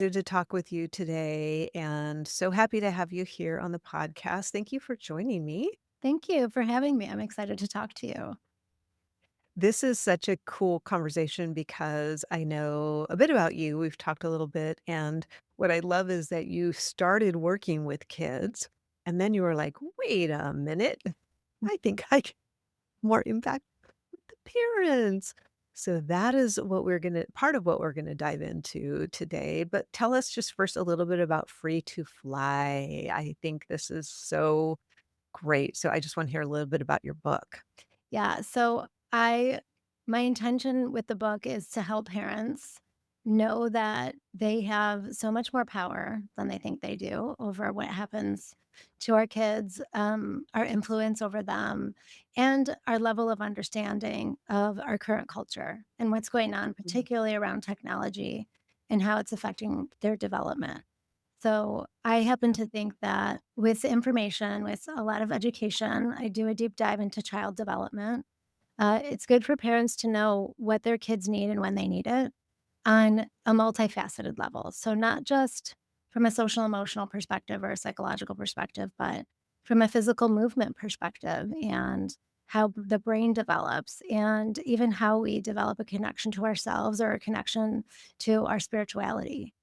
Good to talk with you today, and so happy to have you here on the podcast. Thank you for joining me. Thank you for having me. I'm excited to talk to you. This is such a cool conversation because I know a bit about you. We've talked a little bit, and what I love is that you started working with kids, and then you were like, wait a minute. I think I can more impact with the parents. So that is what we're going to part of what we're going to dive into today. But tell us just first a little bit about Free to Fly. I think this is so great. So I just want to hear a little bit about your book. Yeah, so I my intention with the book is to help parents know that they have so much more power than they think they do over what happens to our kids, our influence over them, and our level of understanding of our current culture and what's going on, Mhm. particularly around technology and how it's affecting their development. So I happen to think that with information, with a lot of education, I do a deep dive into child development. It's good for parents to know what their kids need and when they need it on a multifaceted level. So, not just from a social emotional perspective or a psychological perspective, but from a physical movement perspective and how the brain develops, and even how we develop a connection to ourselves or a connection to our spirituality.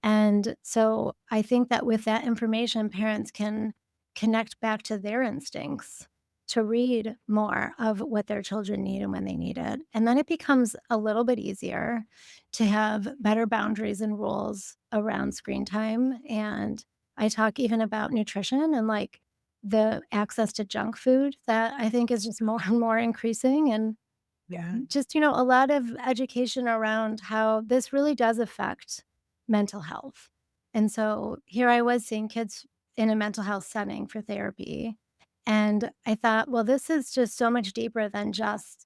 And so I think that with that information, parents can connect back to their instincts to read more of what their children need and when they need it. And then it becomes a little bit easier to have better boundaries and rules around screen time. And I talk even about nutrition and like the access to junk food that I think is just more and more increasing. And Yeah. just, a lot of education around how this really does affect mental health. And so here I was seeing kids in a mental health setting for therapy. And I thought, well, this is just so much deeper than just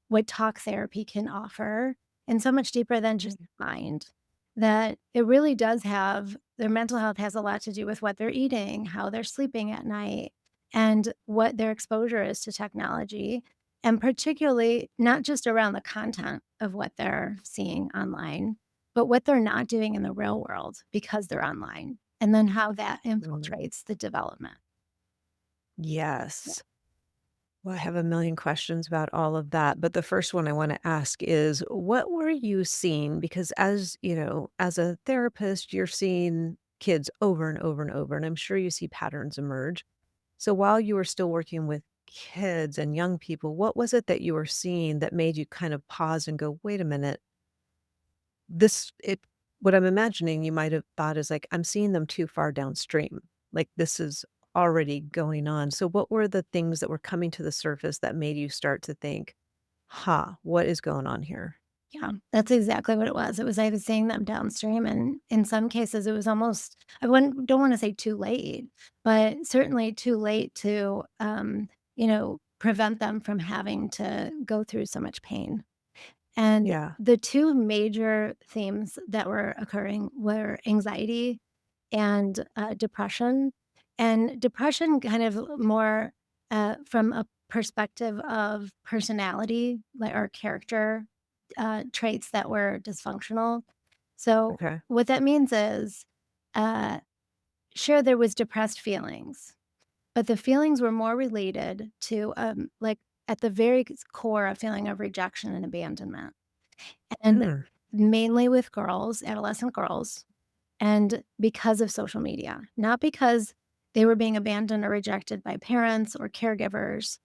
what talk therapy can offer, and so much deeper than just mind. That it really does have their mental health has a lot to do with what they're eating, how they're sleeping at night, and what their exposure is to technology. And particularly, not just around the content of what they're seeing online, but what they're not doing in the real world because they're online, and then how that Mm. infiltrates the development. Yeah. Yes. Well, I have a million questions about all of that, but the first one I want to ask is what were you seeing? Because as a therapist, you're seeing kids over and over and over, and I'm sure you see patterns emerge. So while you were still working with kids and young people, what was it that you were seeing that made you kind of pause and go, wait a minute, what I'm imagining you might have thought is like, I'm seeing them too far downstream. Like this is already going on. So what were the things that were coming to the surface that made you start to think, what is going on here? Yeah, that's exactly what it was. It was I was seeing them downstream, and in some cases, it was almost I wouldn't don't wanna say too late, but certainly too late to, prevent them from having to go through so much pain. And Yeah. the 2 major themes that were occurring were anxiety and, depression. And depression kind of more, from a perspective of personality, like, or character, traits that were dysfunctional. So, Okay. what that means is, uh, sure, there was depressed feelings, but the feelings were more related to, like, at the very core, a feeling of rejection and abandonment. And Mm. mainly with girls, adolescent girls, and because of social media, not because they were being abandoned or rejected by parents or caregivers.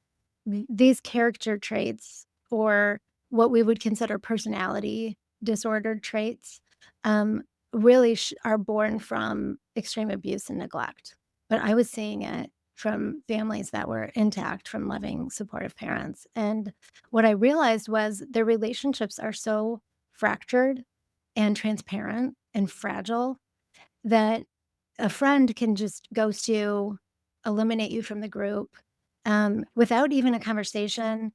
These character traits, or what we would consider personality disordered traits, um, really are born from extreme abuse and neglect. But I was seeing it from families that were intact, from loving, supportive parents. And what I realized was their relationships are so fractured and transparent and fragile that a friend can just ghost you, eliminate you from the group, without even a conversation.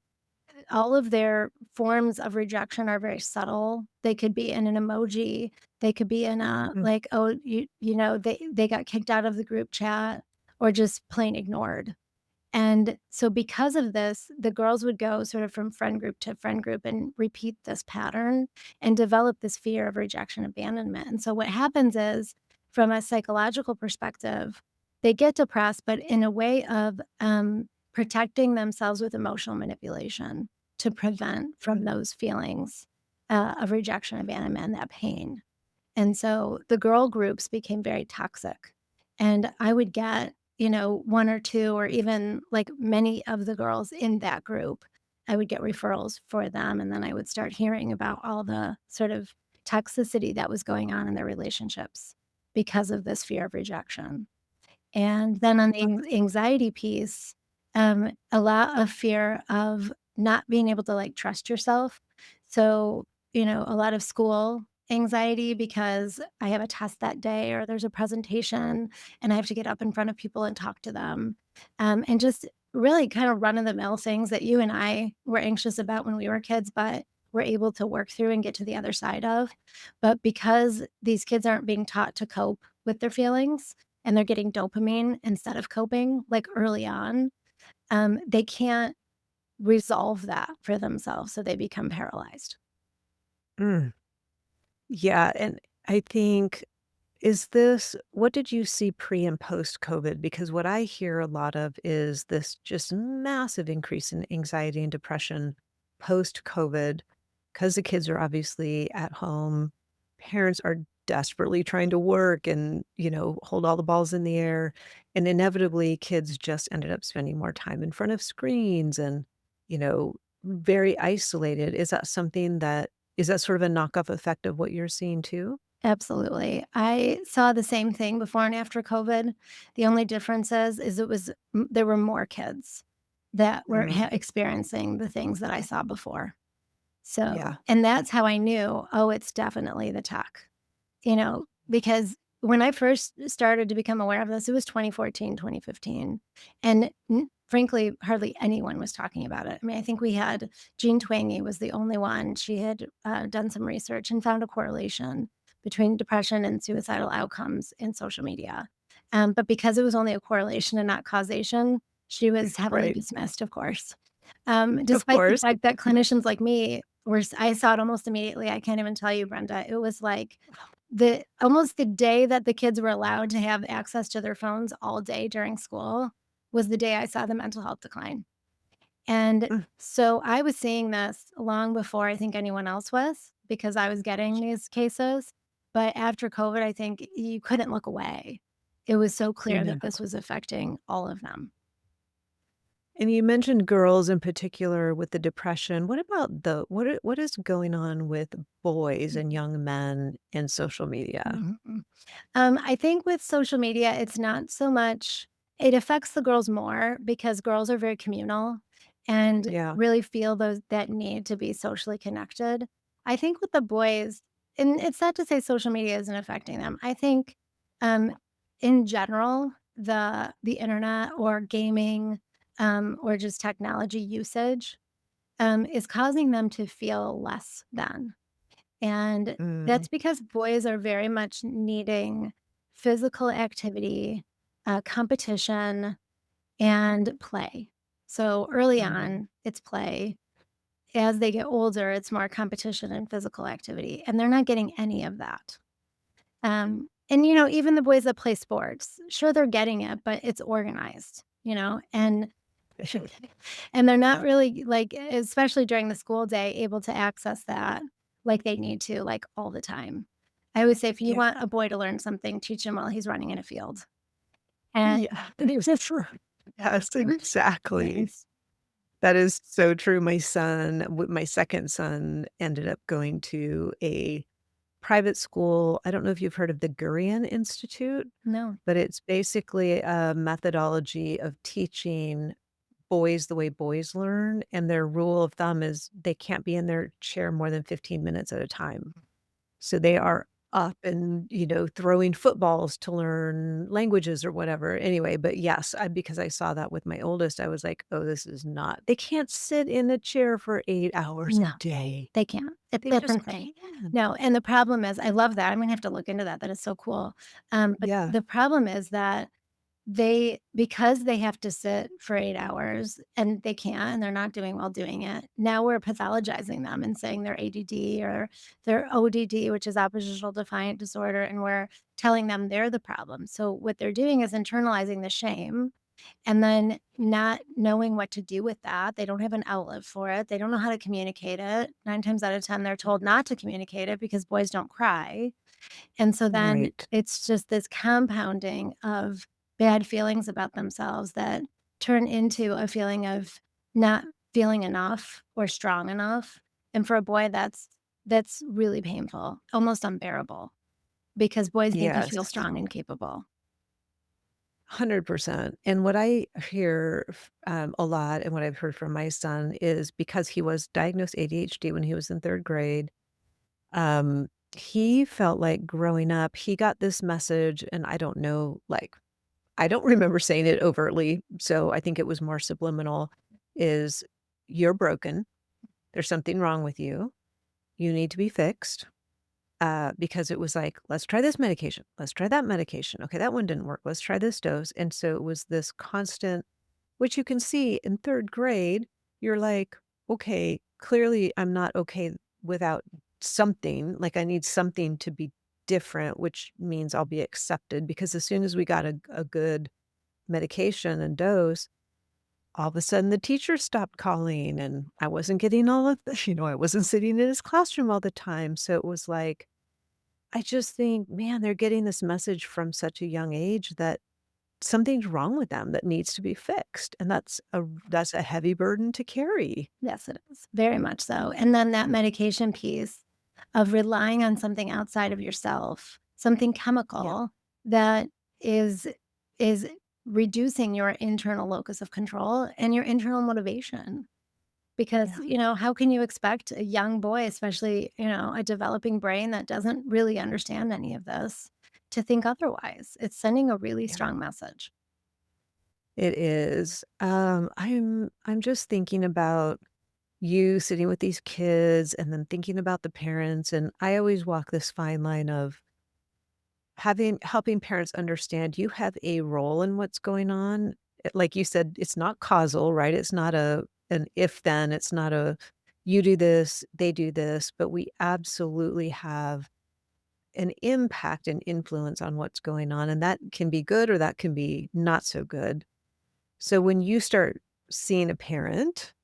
All of their forms of rejection are very subtle. They could be in an emoji. They could be in a Mm. like, oh, they got kicked out of the group chat or just plain ignored. And so because of this, the girls would go sort of from friend group to friend group and repeat this pattern and develop this fear of rejection, abandonment. And so what happens is, from a psychological perspective, they get depressed, but in a way of protecting themselves with emotional manipulation to prevent from those feelings of rejection, abandonment, and that pain. And so the girl groups became very toxic. And I would get, one or two, or even like many of the girls in that group, I would get referrals for them. And then I would start hearing about all the sort of toxicity that was going on in their relationships because of this fear of rejection. And then on the anxiety piece, a lot of fear of not being able to like trust yourself. So, a lot of school anxiety because I have a test that day or there's a presentation and I have to get up in front of people and talk to them. And just really kind of run of the mill things that you and I were anxious about when we were kids, but we're able to work through and get to the other side of. But because these kids aren't being taught to cope with their feelings, and they're getting dopamine instead of coping, like, early on, they can't resolve that for themselves, so they become paralyzed. Mm. Yeah, and I think is this what did you see pre and post COVID? Because what I hear a lot of is this just massive increase in anxiety and depression post COVID because the kids are obviously at home. Parents are desperately trying to work and, hold all the balls in the air. And inevitably, kids just ended up spending more time in front of screens and, you know, very isolated. Is that sort of a knockoff effect of what you're seeing too? Absolutely. I saw the same thing before and after COVID. The only difference is it was there were more kids that were Mm, experiencing the things that I saw before. So yeah. and that's how I knew, "Oh, it's definitely the tech." Because when I first started to become aware of this, it was 2014, 2015, and frankly, hardly anyone was talking about it. I mean, I think we had Jean Twenge was the only one. She had done some research and found a correlation between depression and suicidal outcomes in social media. But because it was only a correlation and not causation, she was heavily Right. dismissed, of course. Of Despite the course. fact that clinicians like me I saw it almost immediately. I can't even tell you, Brenda. It was like almost the day that the kids were allowed to have access to their phones all day during school was the day I saw the mental health decline. And Mm, so I was seeing this long before I think anyone else was because I was getting these cases. But after COVID, I think you couldn't look away. It was so clear no. that this was affecting all of them. And you mentioned girls in particular with the depression. What about what is going on with boys and young men in social media? Mhm. I think with social media, it's not so much it affects the girls more because girls are very communal and Yeah. really feel those that need to be socially connected. I think with the boys, and it's not to say social media isn't affecting them. I think, um, in general, the internet or gaming, or just technology usage, is causing them to feel less than. And Mm, that's because boys are very much needing physical activity, competition, and play. So early mhm. on, it's play. As they get older, it's more competition and physical activity, and they're not getting any of that. And even the boys that play sports, sure they're getting it, but it's organized, and they're not really, like, especially during the school day, able to access that like they need to, like, all the time. I always say, if you Yeah. want a boy to learn something, teach him while he's running in a field. And Yeah. It's true. Yes, exactly. yes. That is so true. My second son ended up going to a private school. I don't know if you've heard of the Gurion Institute, No. but it's basically a methodology of teaching boys the way boys learn, and their rule of thumb is they can't be in their chair more than 15 minutes at a time. So they are up and, throwing footballs to learn languages or whatever. Anyway, but yes, because I saw that with my oldest, I was like, "Oh, this is not they can't sit in a chair for 8 hours a No, day. they can't. They That's just insane. can't." No, and the problem is I love that, I'm gonna have to look into that, that is so cool. But Yeah. the problem is that because they have to sit for 8 hours and they can't and they're not doing well doing it, now we're pathologizing them and saying they're ADD or they're ODD, which is oppositional defiant disorder, and we're telling them they're the problem. So what they're doing is internalizing the shame and then not knowing what to do with that. They don't have an outlet for it. They don't know how to communicate it. 9 times out of 10, they're told not to communicate it because boys don't cry. And so then Right. it's just this compounding of bad feelings about themselves that turn into a feeling of not feeling enough or strong enough. And for a boy, that's really painful, almost unbearable, because boys need to Yes. feel strong and capable. 100%. And what I hear a lot and what I've heard from my son is because he was diagnosed ADHD when he was in 3rd grade, um, he felt like growing up, he got this message, and I don't know, like, I don't remember saying it overtly, so I think it was more subliminal, is "You're broken. There's something wrong with you. You need to be fixed." Because it was like, "Let's try this medication. Let's try that medication. Okay, that one didn't work. Let's try this dose." And so it was this constant, which you can see in 3rd grade, you're like, "Okay, clearly I'm not okay without something, like, I need something to be different," which means I'll be accepted because as soon as we got a good medication and dose, all of a sudden the teacher stopped calling and I wasn't getting all of the I wasn't sitting in his classroom all the time. So it was like, I just think, man, they're getting this message from such a young age that something's wrong with them that needs to be fixed. And that's a heavy burden to carry. Yes, it is, very much so. And then that medication piece of relying on something outside of yourself, something Yeah. chemical that is is reducing your internal locus of control and your internal motivation. Because, Yeah. how can you expect a young boy, especially, a developing brain that doesn't really understand any of this, to think otherwise? It's sending a really Yeah. strong message. It is. I'm just thinking about you sitting with these kids and then thinking about the parents. And I always walk this fine line of helping parents understand you have a role in what's going on. Like you said, it's not causal, right? It's not an if then, it's not a you do this, they do this, but we absolutely have an impact and influence on what's going on. And that can be good or that can be not so good. So when you start seeing a parent,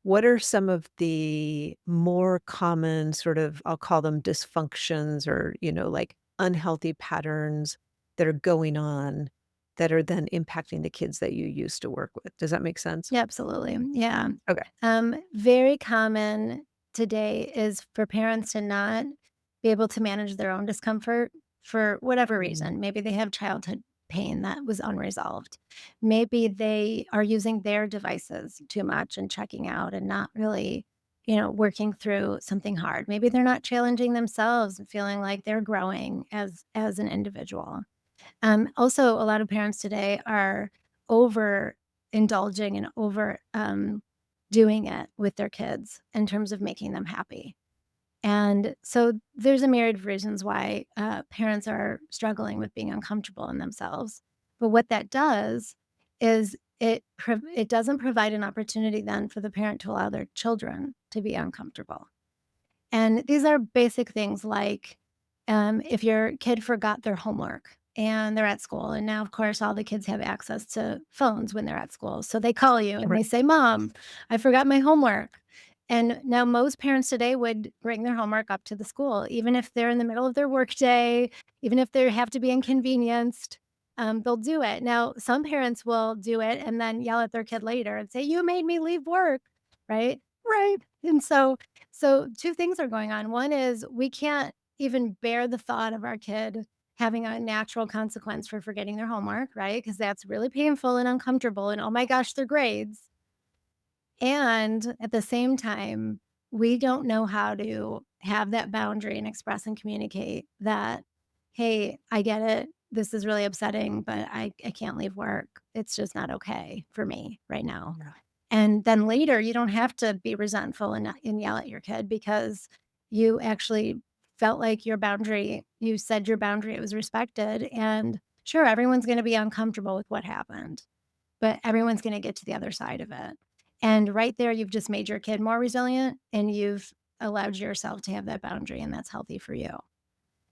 what are some of the more common sort of, I'll call them dysfunctions or, like unhealthy patterns that are going on that are then impacting the kids that you used to work with? Does that make sense? Yeah, absolutely. Yeah. Okay. Very common today is for parents to not be able to manage their own discomfort for whatever Mm, reason. Maybe they have childhood pain that was unresolved. Maybe they are using their devices too much and checking out and not really, working through something hard. Maybe they're not challenging themselves and feeling like they're growing as an individual. Also, a lot of parents today are over indulging and over doing it with their kids in terms of making them happy. And so there's a myriad of reasons why parents are struggling with being uncomfortable in themselves. But what that does is it doesn't provide an opportunity then for the parent to allow their children to be uncomfortable. And these are basic things like, if your kid forgot their homework and they're at school, and now, of course, all the kids have access to phones when they're at school. So they call you and right. they say, "Mom, I forgot my homework." And now most parents today would bring their homework up to the school, even if they're in the middle of their workday, even if they have to be inconvenienced, they'll do it. Now, some parents will do it and then yell at their kid later and say, "You made me leave work," right? Right. And so 2 things are going on. One is we can't even bear the thought of our kid having a natural consequence for forgetting their homework, right? Because that's really painful and uncomfortable and, "Oh my gosh, their grades." And at the same time, we don't know how to have that boundary and express and communicate that, "Hey, I get it. This is really upsetting, but I can't leave work. It's just not okay for me right now." Yeah. And then later, you don't have to be resentful and yell at your kid because you actually felt like you said your boundary, it was respected, and Sure, everyone's gonna be uncomfortable with what happened, but everyone's gonna get to the other side of it. And right there, you've just made your kid more resilient and you've allowed yourself to have that boundary, and that's healthy for you.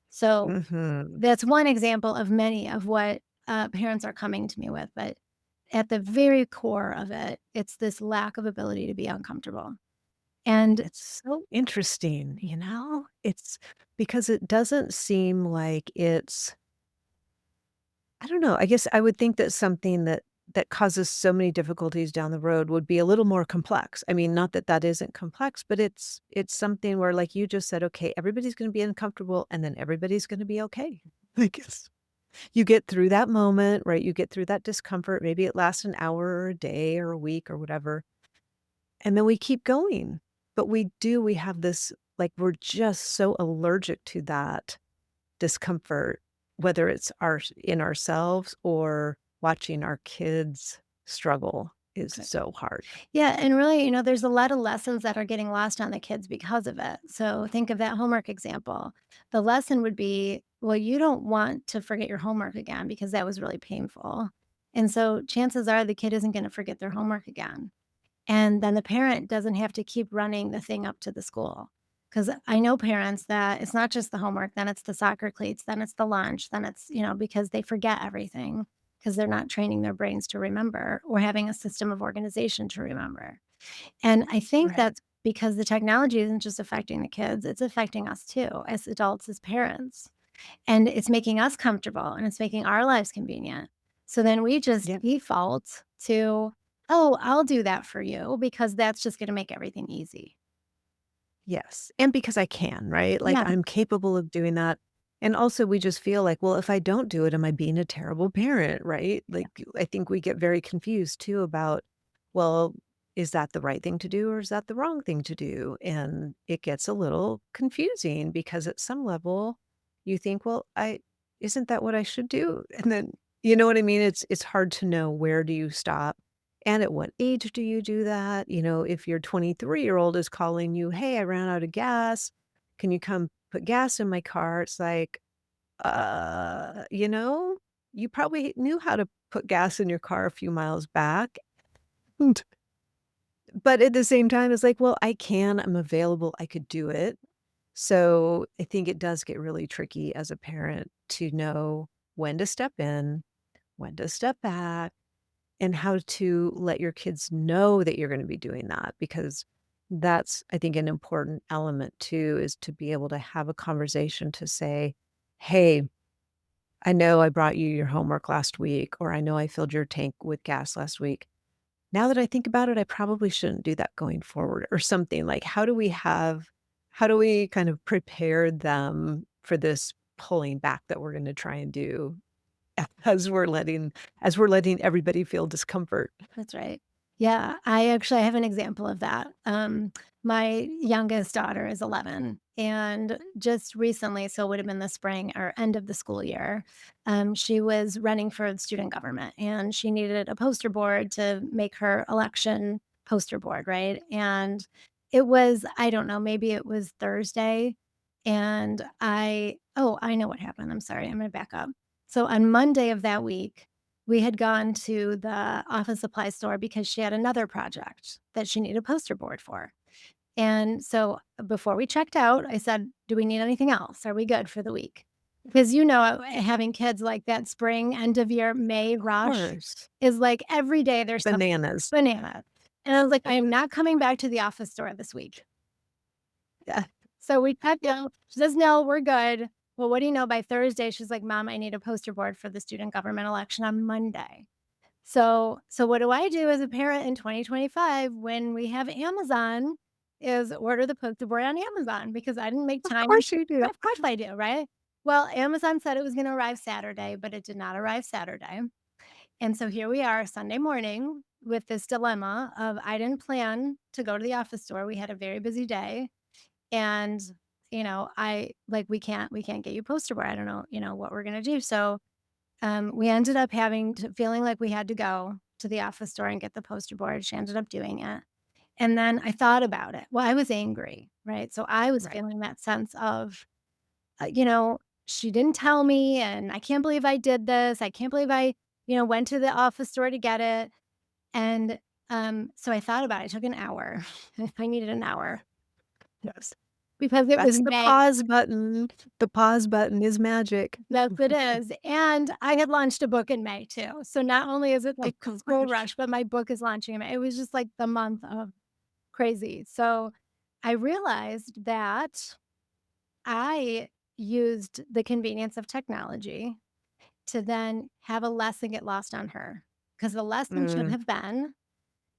So Mhm. that's one example of many of what parents are coming to me with. But at the very core of it, it's this lack of ability to be uncomfortable. And It's so interesting, It's because it doesn't seem like it's I don't know, I guess I would think that something that causes so many difficulties down the road would be a little more complex. I mean, not that that isn't complex, but it's something where, like you just said, "Okay, everybody's gonna be uncomfortable, and then everybody's gonna be okay." I guess you get through that moment, right? You get through that discomfort, maybe it lasts an hour or a day or a week or whatever, and then we keep going. But we have this like, we're just so allergic to that discomfort, whether it's in ourselves or watching our kids struggle is so hard. yeah, and really, there's a lot of lessons that are getting lost on the kids because of it. So think of that homework example. The lesson would be, well, you don't want to forget your homework again because that was really painful. And so chances are the kid isn't going to forget their homework again. And then the parent doesn't have to keep running the thing up to the school. Because I know parents that it's not just the homework, then it's the soccer cleats, then it's the lunch, then it's, because they forget everything because they're not training their brains to remember or having a system of organization to remember. And I think Right. that's because the technology isn't just affecting the kids, it's affecting us too, as adults, as parents. And it's making us comfortable and it's making our lives convenient. So then we just Yeah. default to, "Oh, I'll do that for you," because that's just gonna make everything easy. Yes, and because I can, right? Like, Yeah, I'm capable of doing that, and also we just feel like, well, if I don't do it, am I being a terrible parent, right? Like, I think we get very confused too about, well, is that the right thing to do or is that the wrong thing to do? And it gets a little confusing because at some level you think, well, I isn't that what I should do? And then, you know what I mean? It's hard to know where do you stop and at what age do you do that? If your 23-year-old is calling you, "Hey, I ran out of gas. Can you come put gas in my car?" It's like, you probably knew how to put gas in your car a few miles back. And but at the same time, it's like, well, I'm available, I could do it. So I think it does get really tricky as a parent to know when to step in, when to step back, and how to let your kids know that you're gonna be doing that because that's, I think, an important element too, is to be able to have a conversation to say, "Hey, I know I brought you your homework last week," or, "I know I filled your tank with gas last week. Now that I think about it, I probably shouldn't do that going forward," or something. Like, how do we kind of prepare them for this pulling back that we're gonna try and do as we're letting everybody feel discomfort? that's right. Yeah, I have an example of that. My youngest daughter is 11, and just recently, so it would have been the spring or end of the school year, she was running for the student government, and she needed a poster board to make her election poster board, right? And it was, I don't know, maybe it was Thursday, and I know what happened. I'm sorry. I'm gonna back up. So on Monday of that week, we had gone to the office supply store because she had another project that she needed a poster board for. And so before we checked out, I said, "Do we need anything else? Are we good for the week?" Because having kids like that spring, end of year, May Of rush course. is like every day there's something Bananas. banana. And I was like, "I am not coming back to the office store this week." Yeah. So we checked out. She says, "No, we're good." Well, what do you know? By Thursday, she's like, "Mom, I need a poster board for the student government election on Monday." So what do I do as a parent in 2025 when we have Amazon is order the poke board on Amazon because I didn't make Of time. course you do. Of course I do, right? Well, Amazon said it was gonna arrive Saturday, but it did not arrive Saturday. And so here we are Sunday morning with this dilemma of I didn't plan to go to the office store. We had a very busy day. And, I like we can't get you poster board. I don't know, what we're gonna do. So we ended up feeling like we had to go to the office store and get the poster board. She ended up doing it. And then I thought about it. Well, I was angry, right? So I was Right. feeling that sense of, uh, you know, she didn't tell me, and I can't believe I did this. I can't believe I, went to the office store to get it. And, so I thought about it. It took an hour. I needed an hour Yes. because it was That's the May. pause button. The pause button is magic. Yes, it is. And I had launched a book in May too. So not only is it Oh like school gosh. rush, but my book is launching in May. It was just like the month of crazy. So I realized that I used the convenience of technology to then have a lesson get lost on her. Because the lesson should Mm, have been,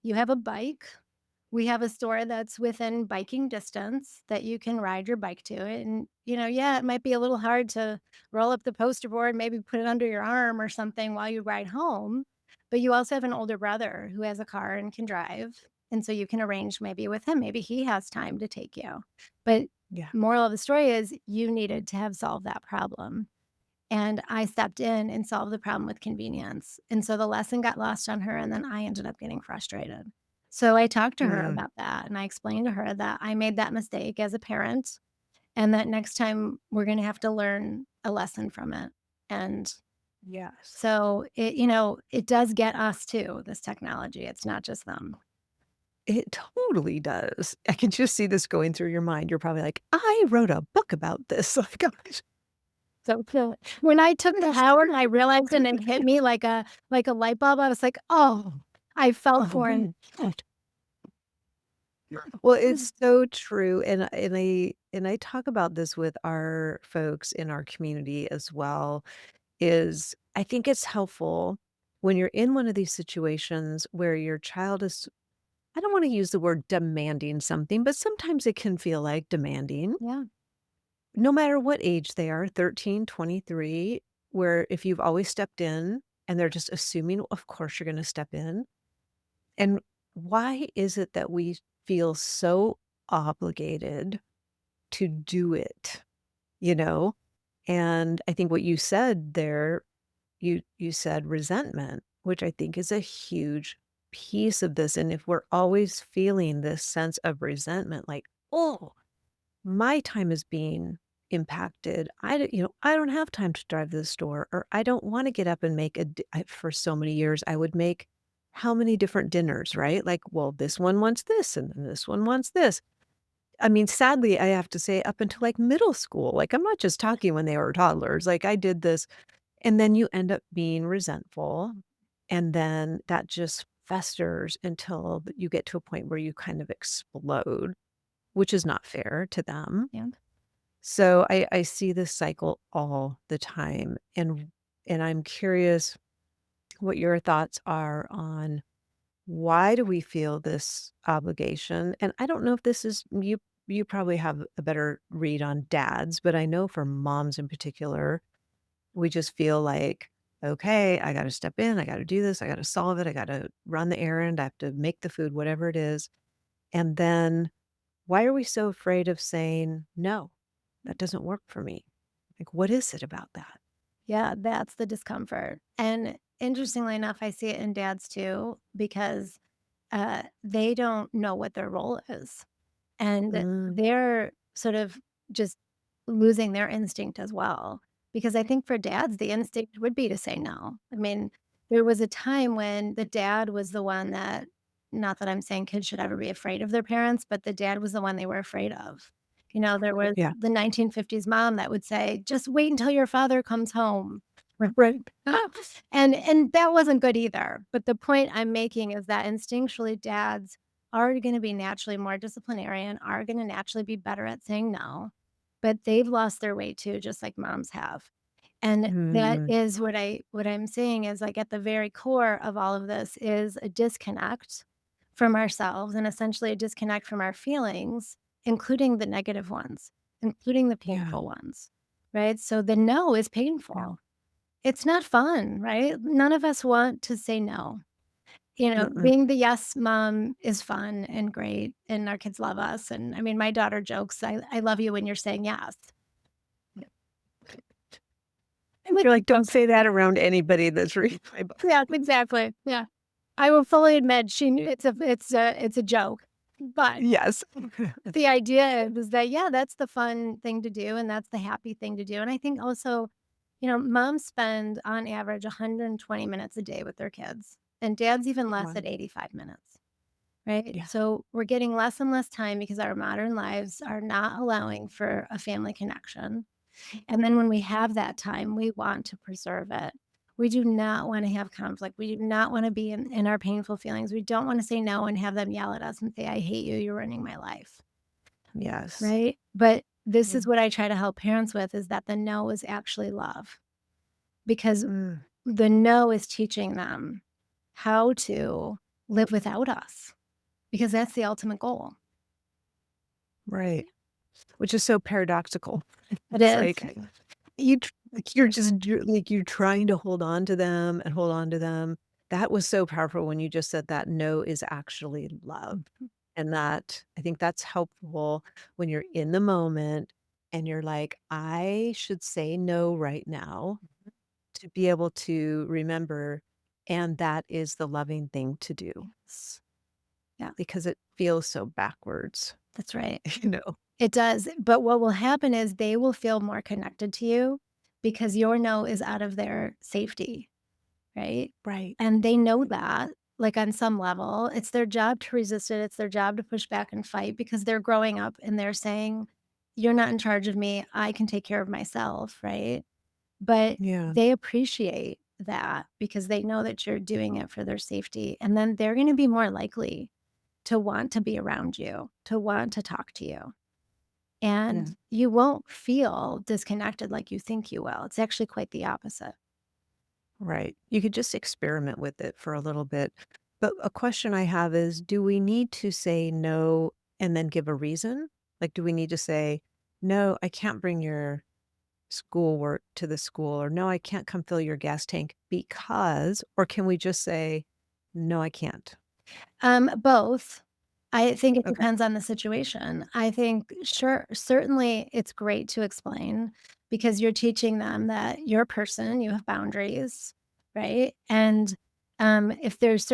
you have a bike. We have a store that's within biking distance that you can ride your bike to. And, yeah, it might be a little hard to roll up the poster board, maybe put it under your arm or something while you ride home. But you also have an older brother who has a car and can drive. And so you can arrange maybe with him. Maybe he has time to take you. But yeah. moral of the story is you needed to have solved that problem. And I stepped in and solved the problem with convenience. And so the lesson got lost on her, and then I ended up getting frustrated. So I talked to her Mm, about that, and I explained to her that I made that mistake as a parent, and that next time we're gonna have to learn a lesson from it. And yes. so it does get us too, this technology. It's not just them. It totally does. I can just see this going through your mind. You're probably like, "I wrote a book about this." Like, gosh. So when I took the shower and I realized and it hit me like a light bulb, I was like, "Oh," I fell Oh for it. my god. Well, it's so true, and I talk about this with our folks in our community as well, is I think it's helpful when you're in one of these situations where your child is I don't wanna use the word demanding something, but sometimes it can feel like demanding, Yeah, no matter what age they are, 13, 23, where if you've always stepped in and they're just assuming, of course, you're gonna step in. And why is it that we feel so obligated to do it, you know? And I think what you said there, you said resentment, which I think is a huge piece of this. And if we're always feeling this sense of resentment, like, oh, my time is being impacted. I don't have time to drive to the store, or I don't want to get up and make for so many years, I would make how many different dinners, right? Like, well, this one wants this and then this one wants this. I mean, sadly, I have to say up until like middle school, like I'm not just talking when they were toddlers, like I did this and then you end up being resentful and then that just festers until you get to a point where you kind of explode, which is not fair to them. yeah. So I see this cycle all the time, and I'm curious what your thoughts are on why do we feel this obligation? And I don't know if this is you probably have a better read on dads, but I know for moms in particular, we just feel like, okay, I got to step in, I got to do this, I got to solve it, I got to run the errand, I have to make the food, whatever it is. And then why are we so afraid of saying no? That doesn't work for me. Like, what is it about that? Yeah, that's the discomfort. And interestingly enough, I see it in dads too, because they don't know what their role is. And Mm, they're sort of just losing their instinct as well. Because I think for dads, the instinct would be to say no. I mean, there was a time when the dad was the one that, not that I'm saying kids should ever be afraid of their parents, but the dad was the one they were afraid of. There was yeah. the 1950s mom that would say, just wait until your father comes home. Right. And that wasn't good either. But the point I'm making is that instinctually dads are gonna be naturally more disciplinarian, are gonna naturally be better at saying no, but they've lost their way too, just like moms have. And that Mm, is what I'm saying is, like, at the very core of all of this is a disconnect from ourselves and essentially a disconnect from our feelings, including the negative ones, including the yeah. painful ones, right? So the no is Yeah. painful. It's not fun, right? None of us want to say no. Mm-mm. Being the yes mom is fun and great, and our kids love us, and, I mean, my daughter jokes, "I love you when you're saying yes." And Which you're is like, don't so say that around anybody that's reading my book. yeah, exactly, yeah. I will fully admit she knew it's a joke. But Yes. the idea is that, yeah, that's the fun thing to do, and that's the happy thing to do, and I think also, moms spend on average 120 minutes a day with their kids, and dads even less Right. at 85 minutes, right? Yeah. So, we're getting less and less time because our modern lives are not allowing for a family connection, and then when we have that time, we want to preserve it. We do not wanna have conflict, we do not wanna be in our painful feelings, we don't wanna say no and have them yell at us and say, "I hate you, you're ruining my life." Yes. Right? But this is Mm. what I try to help parents with is that the no is actually love because Mm. the no is teaching them how to live without us because that's the ultimate goal. Right. Which is so paradoxical. It It's is. like like you're just like you're trying to hold on to them and hold on to them. That was so powerful when you just said that no is actually love. And that I think that's helpful when you're in the moment and you're like, I should say no right now to be able to remember. And that is the loving thing to do Yes. Yeah, because it feels so backwards, that's right. you know? It does. But what will happen is they will feel more connected to you because your no is out of their safety. Right? Right. And they know that, like, on some level, it's their job to resist it, it's their job to push back and fight because they're growing up and they're saying, "You're not in charge of me, I can take care of myself," right? But Yeah. they appreciate that because they know that you're doing it for their safety, and then they're gonna be more likely to want to be around you, to want to talk to you, Yeah. and you won't feel disconnected like you think you will, it's actually quite the opposite. Right. You could just experiment with it for a little bit. But a question I have is, do we need to say no and then give a reason? Like, do we need to say, no, I can't bring your schoolwork to the school, or no, I can't come fill your gas tank because, or can we just say, no, I can't? Both. I think it Okay. depends on the situation. I think sure, certainly it's great to explain because you're teaching them that you're a person, you have boundaries, right? And if there's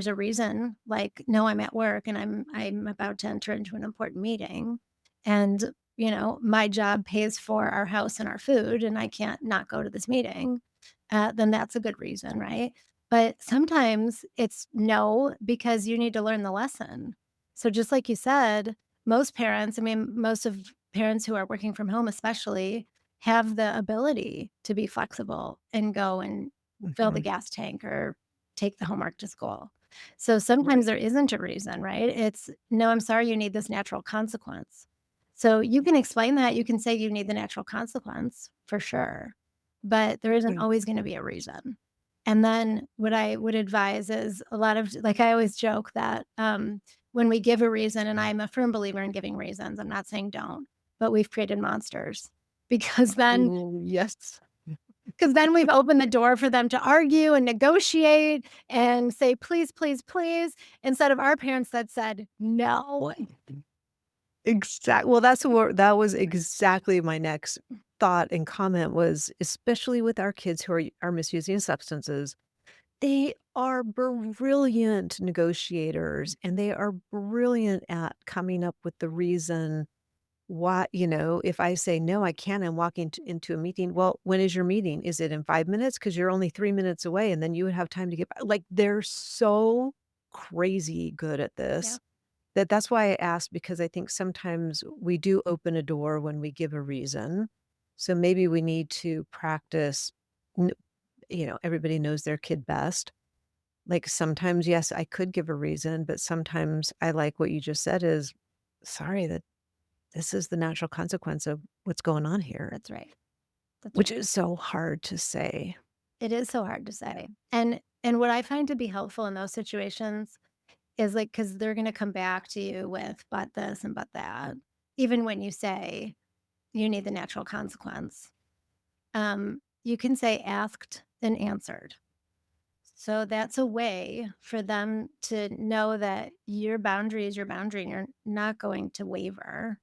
a reason, like, no, I'm at work and I'm about to enter into an important meeting, and my job pays for our house and our food, and I can't not go to this meeting, then that's a good reason, right? But sometimes it's no, because you need to learn the lesson. So just like you said, most parents, I mean, most of parents who are working from home especially, have the ability to be flexible and go and fill the Mhm. gas tank or take the homework to school. So sometimes Right. there isn't a reason, right? It's, "No, I'm sorry, you need this natural consequence." So you can explain that, you can say you need the natural consequence for sure, but there isn't Yeah. always gonna be a reason. And then what I would advise is a lot of like, I always joke that, when we give a reason, and I'm a firm believer in giving reasons, I'm not saying don't, but we've created monsters because then Ooh, yes. because then we've opened the door for them to argue and negotiate and say, "Please, please, please," instead of our parents that said, "No." Well, that was exactly my next thought and comment was, especially with our kids who are misusing substances, they are brilliant negotiators, and they are brilliant at coming up with the reason why if I say, "No, I can't, I'm walking into a meeting." "Well, when is your meeting? Is it in 5 minutes? Because 'Cause you're only 3 minutes away, and then you would have time to get back." Like, they're so crazy good at Yeah, this. That's why I asked because I think sometimes we do open a door when we give a reason. So maybe we need to practice, n everybody knows their kid best. Like, sometimes, yes, I could give a reason, but sometimes I like what you just said is, "Sorry, that this is the natural consequence of what's going on here," that's right. That's which right. is so hard to say. It is so hard to Yeah. say. And what I find to be helpful in those situations is, like, because 'cause they're gonna come back to you with, "But this and but that," even when you say, "You need the natural consequence." You can say, "Asked and answered." So that's a way for them to know that your boundary is your boundary and you're not going to waver.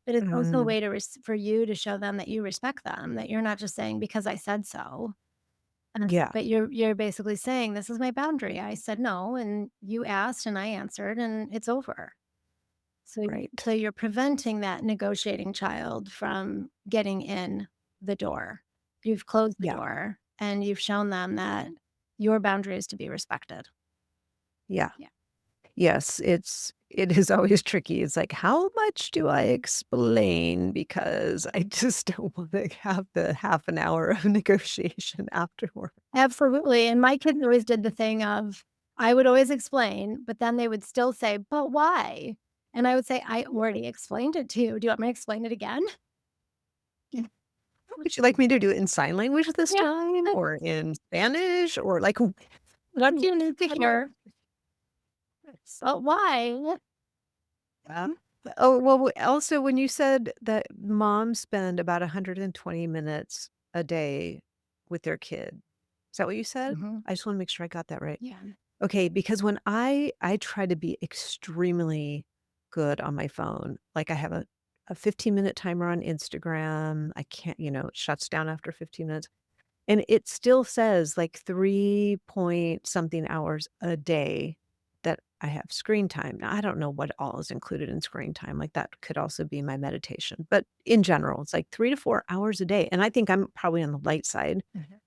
But it's also a Mhm. way for you to show them that you respect them, that you're not just saying, "Because I said so." Yeah. But you're basically saying, "This is my boundary. I said no, and you asked, and I answered, and it's over." Right. So you're preventing that negotiating child from getting in the door. You've closed the Yeah. door and you've shown them that your boundary is to be respected. Yeah. Yeah. Yes, it is always tricky. It's like, how much do I explain? Because I just don't wanna have the half an hour of negotiation afterward. Absolutely, and my kids always did the thing of I would always explain, but then they would still say, "But why?" And I would say, "I already explained it to you. Do you want me to explain it again?" Yeah. Would you like me to do it in sign language this Yeah. time or in Spanish or like, What do you need to how do I hear? But why? yeah. Oh, well, also, when you said that moms spend about 120 minutes a day with their kid, is that what you said? Mhm. I just wanna make sure I got that right. Yeah. Okay, because when I try to be extremely good on my phone, like, I have a 15-minute timer on Instagram, I can't it shuts down after 15 minutes, and it still says, like, 3 point something hours a day that I have screen time. Now, I don't know what all is included in screen time, like, that could also be my meditation, but in general, it's like 3 to 4 hours a day, and I think I'm probably on the light side. Mhm.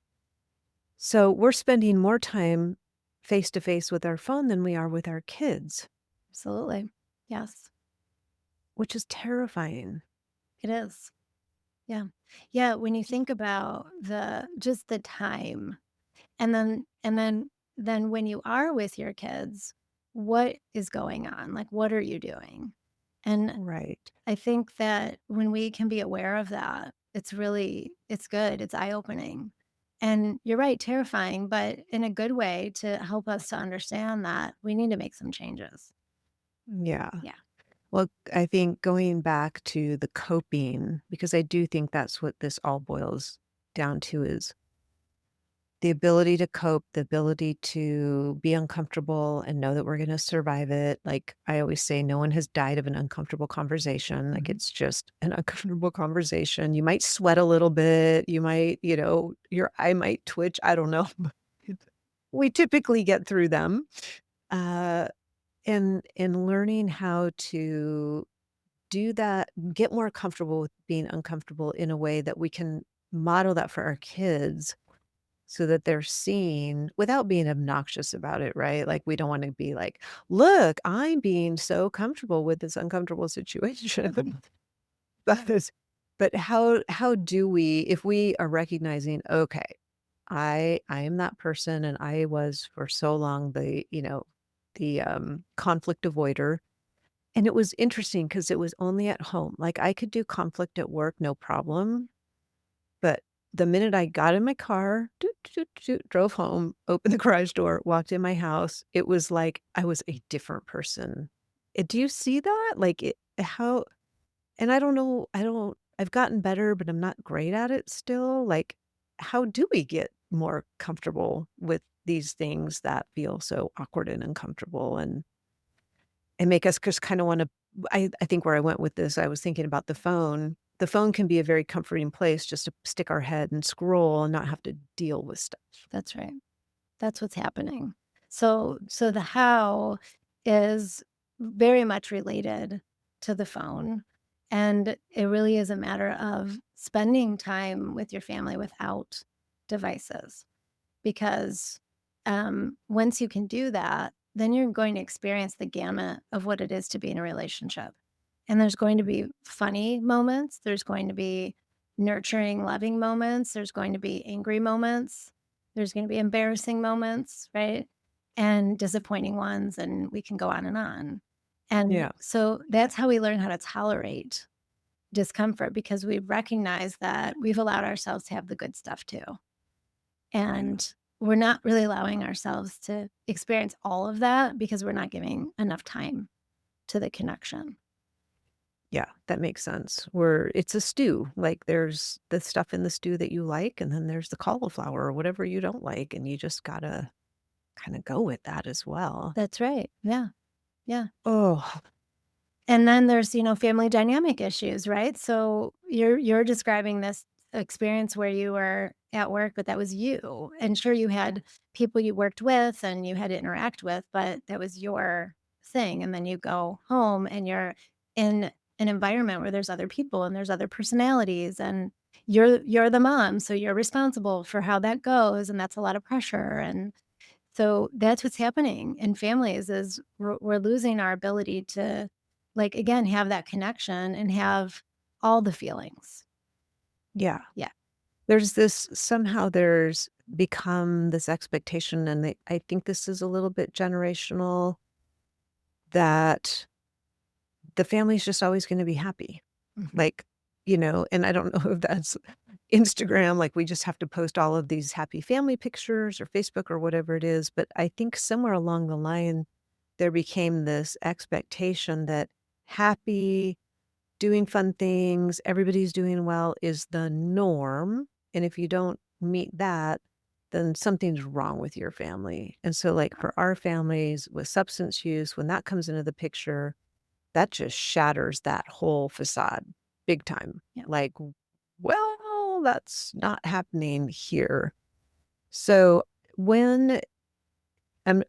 So, we're spending more time face to face with our phone than we are with our kids, Absolutely. Yes, which is terrifying. it is. Yeah. Yeah, when you think about just the time, and then when you are with your kids, what is going on? Like, what are you doing? And Right. I think that when we can be aware of that, it's good, it's eye-opening. And you're right, terrifying, but in a good way to help us to understand that we need to make some changes. Yeah. Yeah. Well, I think going back to the coping, because I do think that's what this all boils down to is the ability to cope, the ability to be uncomfortable and know that we're going to survive it. Like I always say, no one has died of an uncomfortable conversation. Like Mhm. it's just an uncomfortable conversation. You might sweat a little bit. You might, your eye might twitch. I don't know. But we typically get through them. Uh, and learning how to do that, get more comfortable with being uncomfortable in a way that we can model that for our kids so that they're seeing without being obnoxious about it, right? Like, we don't wanna be like, "Look, I'm being so comfortable with this uncomfortable situation." That is but how do we if we are recognizing, "Okay, I am that person, and I was for so long the conflict avoider." And it was interesting because it was only at home. Like, I could do conflict at work, no problem, but the minute I got in my car, doot, doot, doot, drove home, opened the garage door, walked in my house, it was like I was a different person. Do you see that? Like, how and I've gotten better, but I'm not great at it still. Like, how do we get more comfortable with these things that feel so awkward and uncomfortable and make us just kinda wanna I think where I went with this, I was thinking about the phone. The phone can be a very comforting place just to stick our head and scroll and not have to deal with stuff. That's right. That's what's happening. So the how is very much related to the phone, and it really is a matter of spending time with your family without devices. Because, once you can do that, then you're going to experience the gamut of what it is to be in a relationship. And there's going to be funny moments, there's going to be nurturing, loving moments, there's going to be angry moments, there's gonna be embarrassing moments, right? And disappointing ones, and we can go on and on. And Yeah, so that's how we learn how to tolerate discomfort because we recognize that we've allowed ourselves to have the good stuff too. yeah. And we're not really allowing ourselves to experience all of that because we're not giving enough time to the connection. Yeah, that makes sense. Where it's a stew, like, there's the stuff in the stew that you like, and then there's the cauliflower or whatever you don't like, and you just gotta kinda go with that as well. That's right. Yeah. Yeah. Oh, And then there's, family dynamic issues, right? So you're describing this experience where you were at work, but that was you. And sure you had people you worked with and you had to interact with, but that was your thing. And then you go home and in an environment where there's other people and there's other personalities, and you're the mom, so you're responsible for how that goes, and that's a lot of pressure, and so that's what's happening in families is we're losing our ability to, like, again, have that connection and have all the feelings. Yeah. Yeah. There's this somehow there's become this expectation, and I think this is a little bit generational, that the family's just always gonna be happy. Mhm. Like, and I don't know if that's Instagram, like, we just have to post all of these happy family pictures or Facebook or whatever it is, but I think somewhere along the line, there became this expectation that happy, doing fun things, everybody's doing well is the norm, and if you don't meet that, then something's wrong with your family, and so, like, for our families with substance use, when that comes into the picture, that just shatters that whole facade big time. Yeah. Like, well, that's not happening here. So when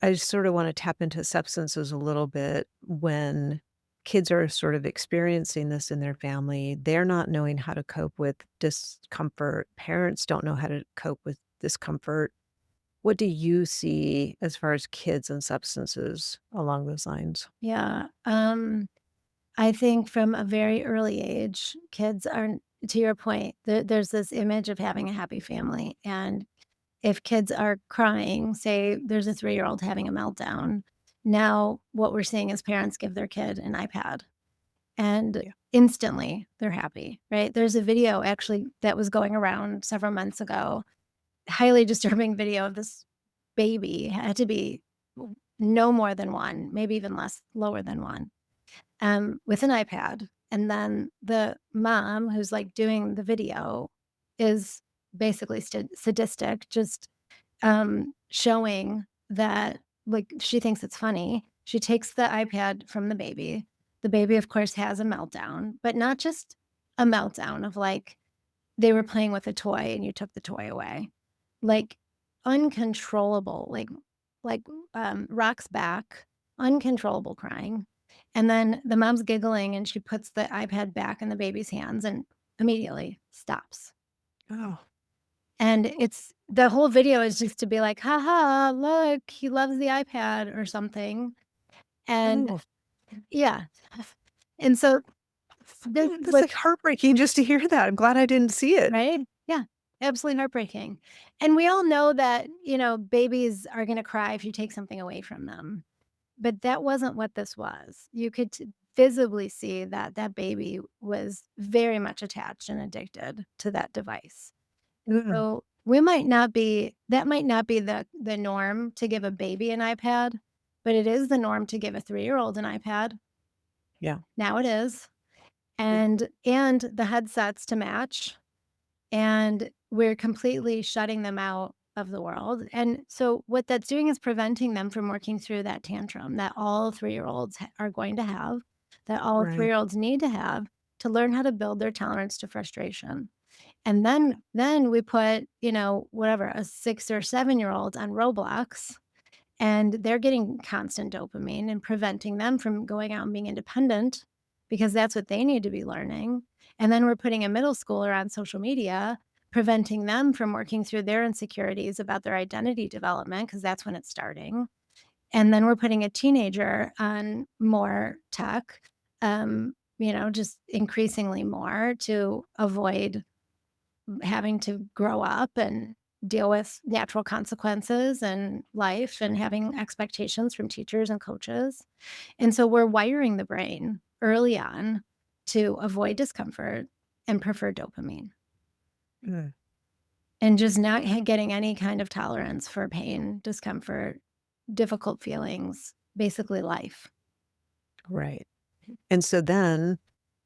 I sort of want to tap into substances a little bit when kids are sort of experiencing this in their family, they're not knowing how to cope with discomfort. Parents don't know how to cope with discomfort. What do you see as far as kids and substances along those lines? Yeah. I think from a very early age, kids are, to your point, there's this image of having a happy family. And if kids are crying, say there's a 3-year-old having a meltdown, now what we're seeing is parents give their kid an iPad and Yeah. instantly they're happy, right? There's a video actually that was going around several months ago, highly disturbing video of this baby, had to be no more than one, maybe even less, lower than one, with an iPad. And then the mom who's like doing the video is basically sadistic, just showing that, like, she thinks it's funny. She takes the iPad from the baby. The baby, of course, has a meltdown, but not just a meltdown of like they were playing with a toy and you took the toy away. Like uncontrollable, like rocks back, uncontrollable crying. And then the mom's giggling and she puts the iPad back in the baby's hands and immediately stops. Oh. And it's the whole video is just to be like, "Ha look, he loves the iPad," or something. And Oh. yeah. And so this Mm, that's, what like, heartbreaking just to hear that. I'm glad I didn't see it. right? Yeah, absolutely heartbreaking. And we all know that, babies are gonna cry if you take something away from them, but that wasn't what this was. You could visibly see that that baby was very much attached and addicted to that device. Mm. So, we might not be that might not be the norm to give a baby an iPad, but it is the norm to give a 3-year-old an iPad. Yeah. Now it is. Mm. And the headsets to match, and we're completely shutting them out of the world, and so what that's doing is preventing them from working through that tantrum that all 3-year-olds are going to have, that all Right. 3-year-olds need to have to learn how to build their tolerance to frustration. And then we put, whatever, a 6 or 7-year-old on Roblox, and they're getting constant dopamine and preventing them from going out and being independent because that's what they need to be learning. And then we're putting a middle schooler on social media, preventing them from working through their insecurities about their identity development because that's when it's starting. And then we're putting a teenager on more tech, just increasingly more to avoid having to grow up and deal with natural consequences and life and having expectations from teachers and coaches. And so we're wiring the brain early on to avoid discomfort and prefer dopamine Mm. and just not getting any kind of tolerance for pain, discomfort, difficult feelings, basically life. Right. And so then,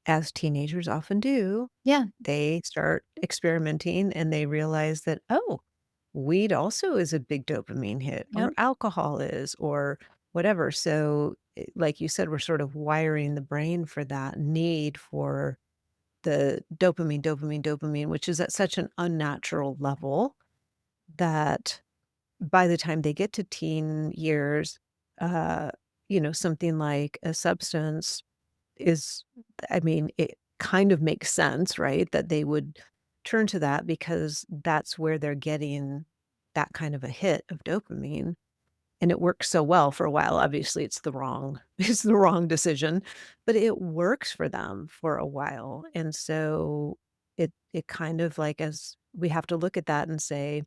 as teenagers often do, Yeah. they start experimenting and they realize that, oh, weed also is a big dopamine hit, Yep. or alcohol is, or whatever. So, like you said, we're sort of wiring the brain for that need for the dopamine, dopamine, dopamine, which is at such an unnatural level that by the time they get to teen years, uh, something like a substance is I mean, it kind of makes sense, right, that they would turn to that because that's where they're getting that kind of a hit of dopamine, and it works so well for a while. Obviously, it's the wrong it's the wrong decision, but it works for them for a while, and so it kind of like as we have to look at that and say,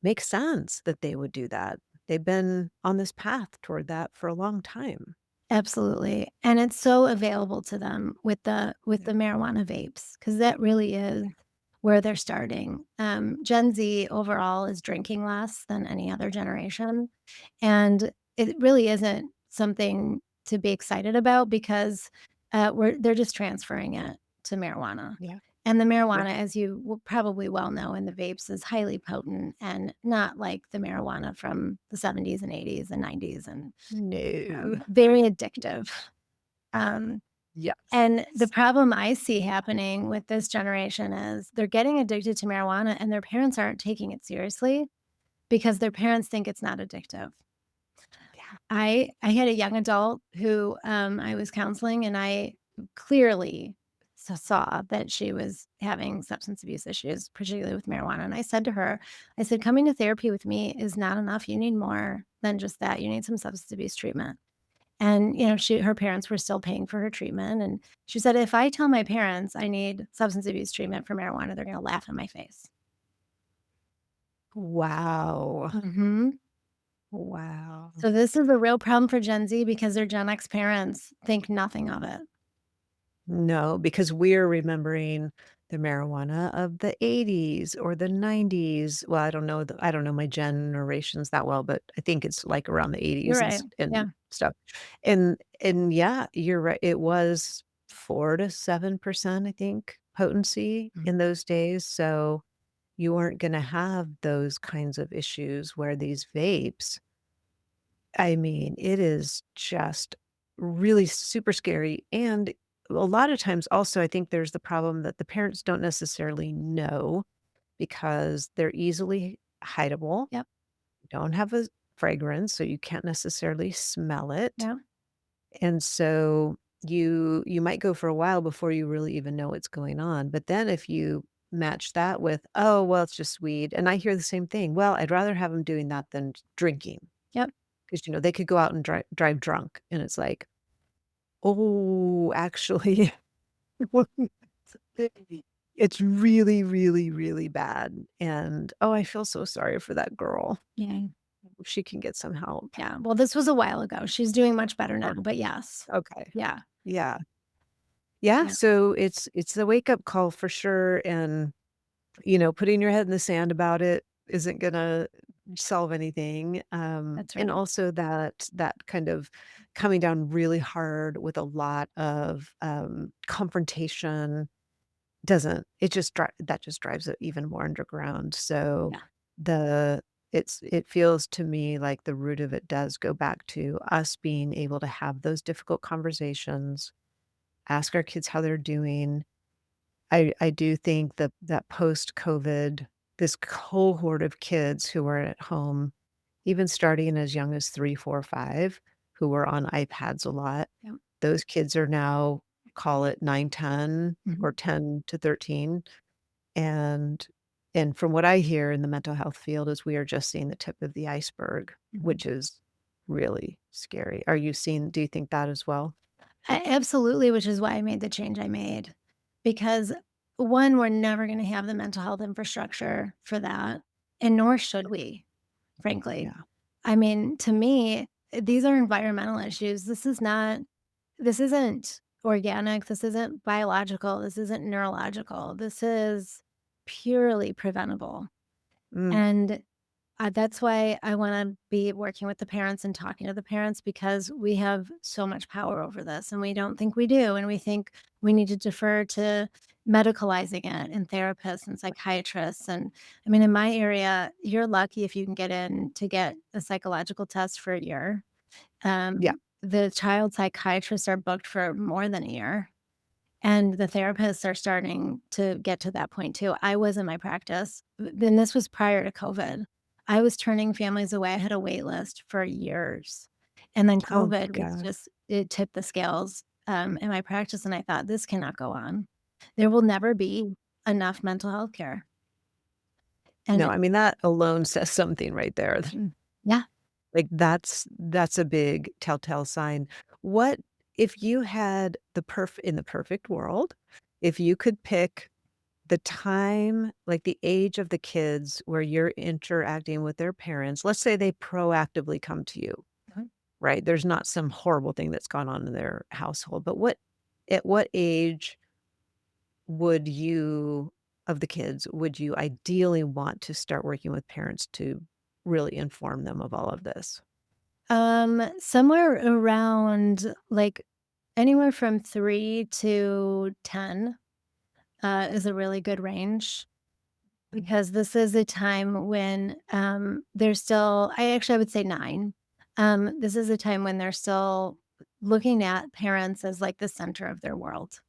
"Makes sense that they would do that." They've been on this path toward that for a long time. Absolutely, and it's so available to them with Yeah. the marijuana vapes, because that really is where they're starting. Gen Z overall is drinking less than any other generation, and it really isn't something to be excited about because, they're just transferring it to marijuana. Yeah. And the Yeah. marijuana, as you probably well know, in the vapes is highly potent and not like the marijuana from the 70s and 80s and 90s and No. very addictive. Um, Yes. and the problem I see happening with this generation is they're getting addicted to marijuana and their parents aren't taking it seriously because their parents think it's not addictive. Yeah. I had a young adult who, I was counseling, and I clearly saw that she was having substance abuse issues, particularly with marijuana, and I said to her, I said, "Coming to therapy with me is not enough, you need more than just that, you need some substance abuse treatment." And, her parents were still paying for her treatment, and she said, "If I tell my parents I need substance abuse treatment for marijuana, they're gonna laugh in my face." Wow. Mhm. Wow. So this is a real problem for Gen Z because their Gen X parents think nothing of it. No, because we're remembering the marijuana of the '80s or the '90s. Well, I don't know my generations that well, but I think it's, like, around the You're '80s right. Yeah, and stuff. And yeah, you're right, it was 4 to 7%, I think, potency Mhm. in those days, so you aren't gonna have those kinds of issues where these vapes I mean, it is just really super scary, and a lot of times also, I think there's the problem that the parents don't necessarily know because they're easily hideable, Yep, don't have a fragrance, so you can't necessarily smell it, yeah, and so you might go for a while before you really even know what's going on, but then if you match that with, "Oh, well, it's just weed," and I hear the same thing, "Well, I'd rather have them doing that than drinking." yep, 'Cause, they could go out and drive drunk, and it's like, "Oh, actually, it's really, really, really bad," and, oh, I feel so sorry for that girl. yeah, If she can get some help. yeah. Well, this was a while ago. She's doing much better now, Or but yes. okay. Yeah, Yeah. Yeah, yeah, so it's a wake-up call for sure, and, putting your head in the sand about it isn't gonna solve anything, that's and right. also that kind of coming down really hard with a lot of, confrontation doesn't it just that just drives it even more underground, so Yeah, the it feels to me like the root of it does go back to us being able to have those difficult conversations, ask our kids how they're doing. I do think that post-COVID, this cohort of kids who are at home, even starting as young as 3, 4, 5, who were on iPads a lot, yep, those kids are now, call it 9, 10, mhm, or 10 to 13, and and from what I hear in the mental health field is we are just seeing the tip of the iceberg, mhm. which is really scary. Are you seeing do you think that as well? Absolutely, which is why I made the change I made. Because 1, we're never gonna have the mental health infrastructure for that, and nor should we, frankly. Yeah. I mean, to me, these are environmental issues. This isn't organic, this isn't biological, this isn't neurological. This is purely preventable. Mm, And that's why I wanna be working with the parents and talking to the parents because we have so much power over this, and we don't think we do, and we think we need to defer to medicalizing it and therapists and psychiatrists, and I mean, in my area, you're lucky if you can get in to get a psychological test for a year. yeah. The child psychiatrists are booked for more than a year. And the therapists are starting to get to that point too. I was in my practice, then this was prior to COVID. I was turning families away. I had a wait list for years. And then Oh COVID was god. just it tipped the scales. in my practice, and I thought, "This cannot go on. There will never be enough mental health care." No, And I mean, that alone says something right there. yeah, Like, that's a big telltale sign. What if you had the perfect world, if you could pick the time, like, the age of the kids where you're interacting with their parents, let's say they proactively come to you, Mhm. right? There's not some horrible thing that's gone on in their household, but what at what age would you of the kids, would you ideally want to start working with parents to really inform them of all of this? Somewhere around, like, anywhere from 3 to 10, is a really good range. Because this is a time when, they're still I would say 9. This is a time when they're still looking at parents as, like, the center of their world,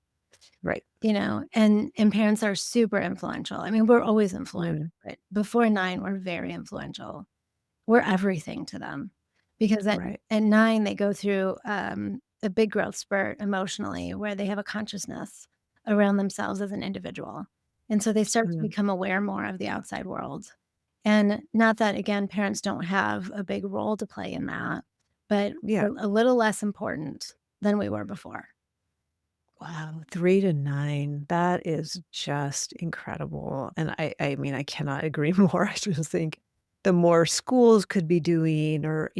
Right. and parents are super influential. I mean, we're always influential, Mm, but before 9, we're very influential. We're everything to them because right. at 9, they go through, a big growth spurt emotionally where they have a consciousness around themselves as an individual, and so they start to Mm, become aware more of the outside world, and not that, again, parents don't have a big role to play in that, but yeah. we're a little less important than we were before. Wow, 3 to 9, that is just incredible, and I mean, I cannot agree more. I just think the more schools could be doing or,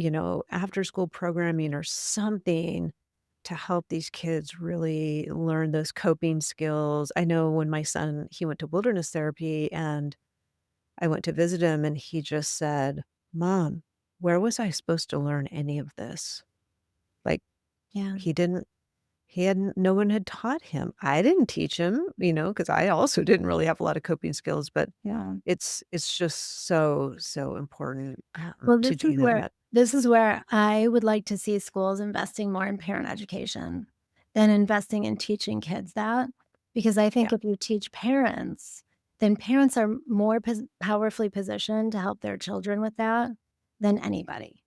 after school programming or something to help these kids really learn those coping skills. I know when my son, he went to wilderness therapy, and I went to visit him, and he just said, "Mom, where was I supposed to learn any of this?" Like, Yeah, he didn't he hadn't no one had taught him. I didn't teach him, because I also didn't really have a lot of coping skills, but yeah. it's just so, so important, Well, to this is do where that. this is where I would like to see schools investing more in parent education than investing in teaching kids that, because I Yeah, think if you teach parents, then parents are more powerfully positioned to help their children with that than anybody.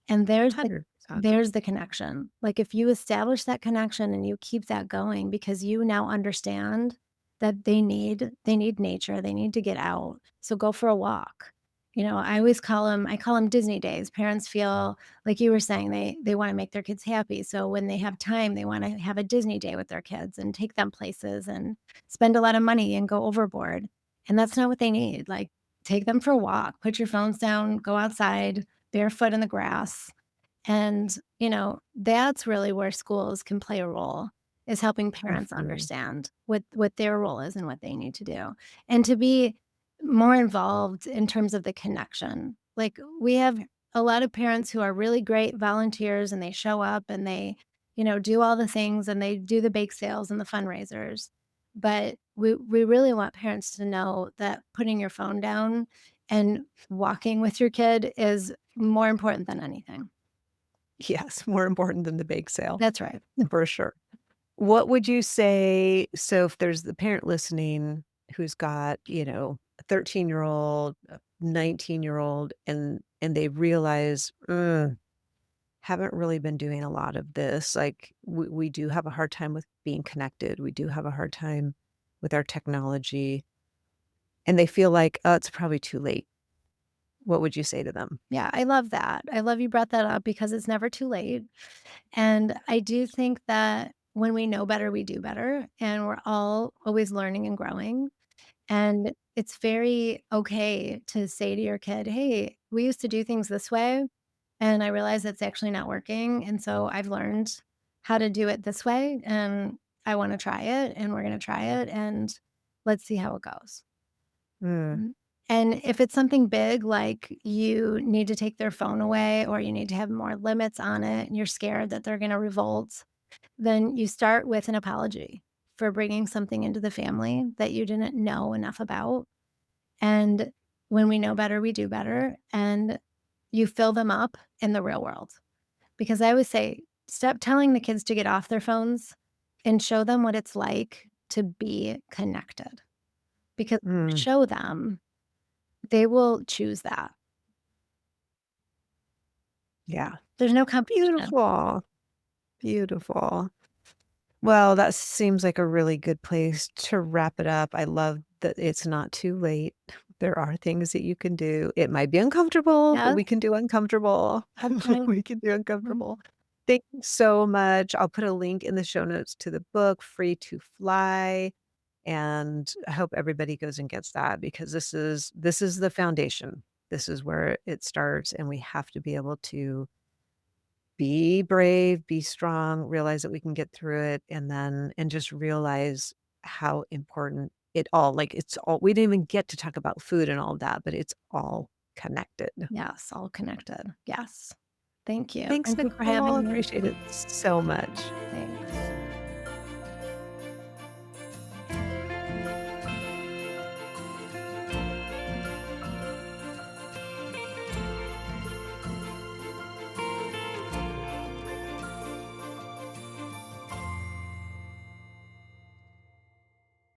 And 100%. there's the connection. Like, if you establish that connection and you keep that going because you now understand that they need nature, they need to get out. So go for a walk. I call them Disney days. Parents feel like you were saying they wanna make their kids happy. So when they have time, they wanna have a Disney day with their kids and take them places and spend a lot of money and go overboard. And that's not what they need. Like, take them for a walk, put your phones down, go outside, barefoot in the grass, and, that's really where schools can play a role, is helping parents Mhm. understand what their role is and what they need to do, and to be more involved in terms of the connection. Like, we have a lot of parents who are really great volunteers, and they show up, and they, do all the things, and they do the bake sales and the fundraisers, but we really want parents to know that putting your phone down and walking with your kid is more important than anything. Yes, more important than the bake sale, That's right. for sure. What would you say so if there's the parent listening who's got, a 13-year-old, a 19-year-old, and they realize, "Ugh, haven't really been doing a lot of this," like, we do have a hard time with being connected, we do have a hard time with our technology, and they feel like, "Oh, it's probably too late." What would you say to them? Yeah, I love that. I love you brought that up because it's never too late, and I do think that when we know better, we do better, and we're all always learning and growing, and it's very okay to say to your kid, "Hey, we used to do things this way, and I realize it's actually not working, and so I've learned how to do it this way, and I wanna try it, and we're gonna try it, and let's see how it goes." Mm, Mhm. And if it's something big, like you need to take their phone away or you need to have more limits on it and you're scared that they're going to revolt, then you start with an apology for bringing something into the family that you didn't know enough about. And when we know better, we do better. And you fill them up in the real world. Because I always say, stop telling the kids to get off their phones and show them what it's like to be connected. Because mm, show them, they will choose that. yeah. There's no competition. Beautiful, beautiful. Well, that seems like a really good place to wrap it up. I love that it's not too late. There are things that you can do. It might be uncomfortable, but Yes, we can do uncomfortable. that's right. We can do Mhm. uncomfortable. Thank you so much. I'll put a link in the show notes to the book, Free to Fly, and I hope everybody goes and gets that because this is the foundation. This is where it starts, and we have to be able to be brave, be strong, realize that we can get through it, and just realize how important it all like, it's all we didn't even get to talk about food and all that, but it's all connected. Yes, all connected. Yes. Thank you. Thanks, Thank you for Nicole, having me. appreciate it so much.